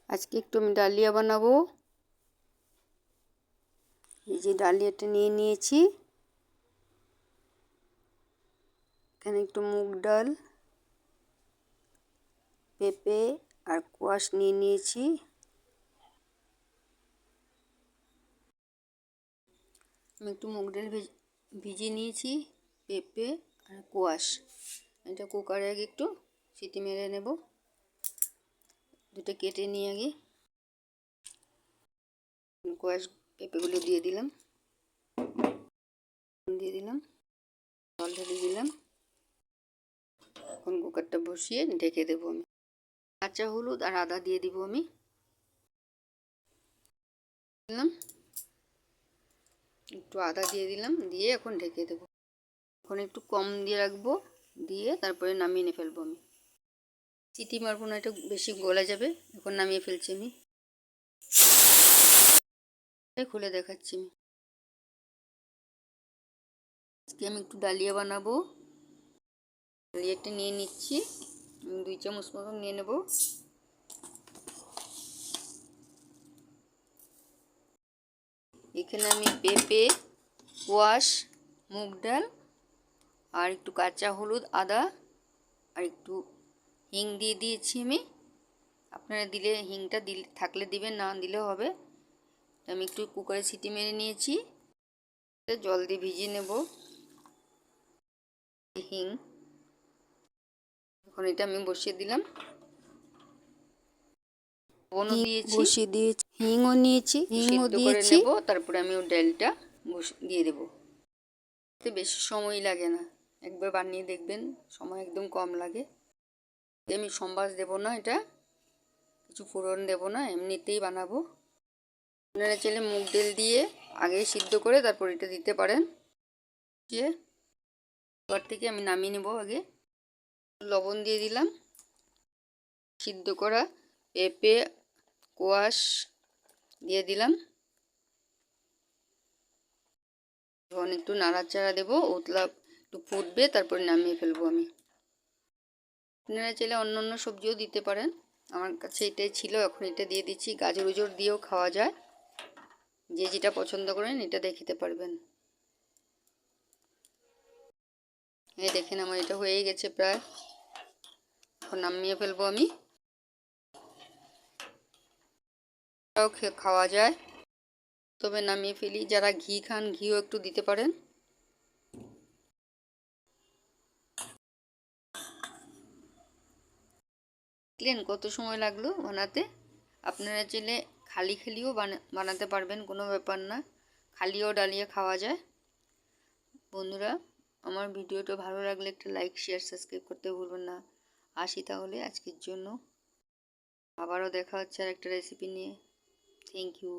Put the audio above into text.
আজকে একটু আমি ডালিয়া বানাবো। এই যে ডালিয়াটা নিয়ে নিয়েছি, এখানে একটু মুগ ডাল, পেঁপে আর কোয়াশ নিয়ে নিয়েছি। আমি একটু মুগ ডাল ভিজিয়ে নিয়েছি, পেঁপে আর কোয়াশ। এটা কুকারে আগে একটু সিটি মেরে নেব। দুটো কেটে নিয়ে আগে কোয়াশ পেঁপেগুলো দিয়ে দিলাম, জল ঢেলে দিলাম। এখন কুকারটা বসিয়ে ঢেকে দেবো আমি। কাঁচা হলুদ আর আদা দিয়ে দিব আমি। দিলাম একটু আদা দিয়ে দিলাম, দিয়ে এখন ঢেকে দেবো। এখন একটু কম দিয়ে রাখবো, দিয়ে তারপরে নামিয়ে ফেলবো আমি। সিটি মারবো না, এটা বেশি গলা যাবে। এখন নামিয়ে ফেলছি আমি, খুলে দেখাচ্ছি আমি। আজকে আমি একটু ডালিয়া বানাবো। ডালিয়াটা নিয়ে নিচ্ছি, 2 চামচ মতন নিয়ে নেব। এখানে আমি পেঁপে, কোয়াশ, মুগ ডাল আর একটু কাঁচা হলুদ, আদা আর একটু হিং দিয়ে দিয়েছি আমি। আপনারা দিলে হিংটা থাকলে দিবেন, না দিলেও হবে। আমি একটু কুকারে সিটি মেরে নিয়েছি, জল দিয়ে ভিজিয়ে নেব হিং। এখন এটা আমি বসিয়ে দিলাম, বসিয়ে দিয়েছি, হিংও নিয়েছি, হিংও দিয়েছি। তারপরে আমি ওই ডালটা দিয়ে দেবো। এতে বেশি সময় লাগে না, একবার বানিয়ে দেখবেন, সময় একদম কম লাগে। আমি সম্বাস দেবো না, এটা কিছু ফোড়ন দেবো না, এমনিতেই বানাবো। আপনারা চাইলে মুগ ডাল দিয়ে আগে সিদ্ধ করে তারপর এটা দিতে পারেন। এবার থেকে আমি নামিয়ে নেব। আগে লবণ দিয়ে দিলাম, সিদ্ধ করা পেঁপে, কোয়াশ দিয়ে দিলাম। এখন একটু নাড়াচাড়া দেবো, উতলা একটু ফুটবে, তারপরে নামিয়ে ফেলবো আমি। আপনারা চাইলে অন্য অন্য সবজিও দিতে পারেন, আমার কাছে এটাই ছিল, এখন এটা দিয়ে দিচ্ছি। গাজর উজর দিয়েও খাওয়া যায়, যে যেটা পছন্দ করেন এটা দিয়ে খেতে পারবেন। এই দেখেন আমার এটা হয়ে গেছে প্রায়, এখন নামিয়ে ফেলবো আমি। খাওয়া যায়, তবে নামিয়ে ফেলি। যারা ঘি খান, ঘিও একটু দিতে পারেন। দেখলেন কত সময় লাগলো বানাতে। আপনারা চাইলে খালি খালিও বানাতে পারবেন, কোনো ব্যাপার না। খালিও ডালিয়া খাওয়া যায়। বন্ধুরা, আমার ভিডিওটা ভালো লাগলে একটা লাইক, শেয়ার, সাবস্ক্রাইব করতে ভুলবেন না। আসি তাহলে আজকের জন্য, আবারও দেখা হচ্ছে আর একটা রেসিপি নিয়ে। Thank you.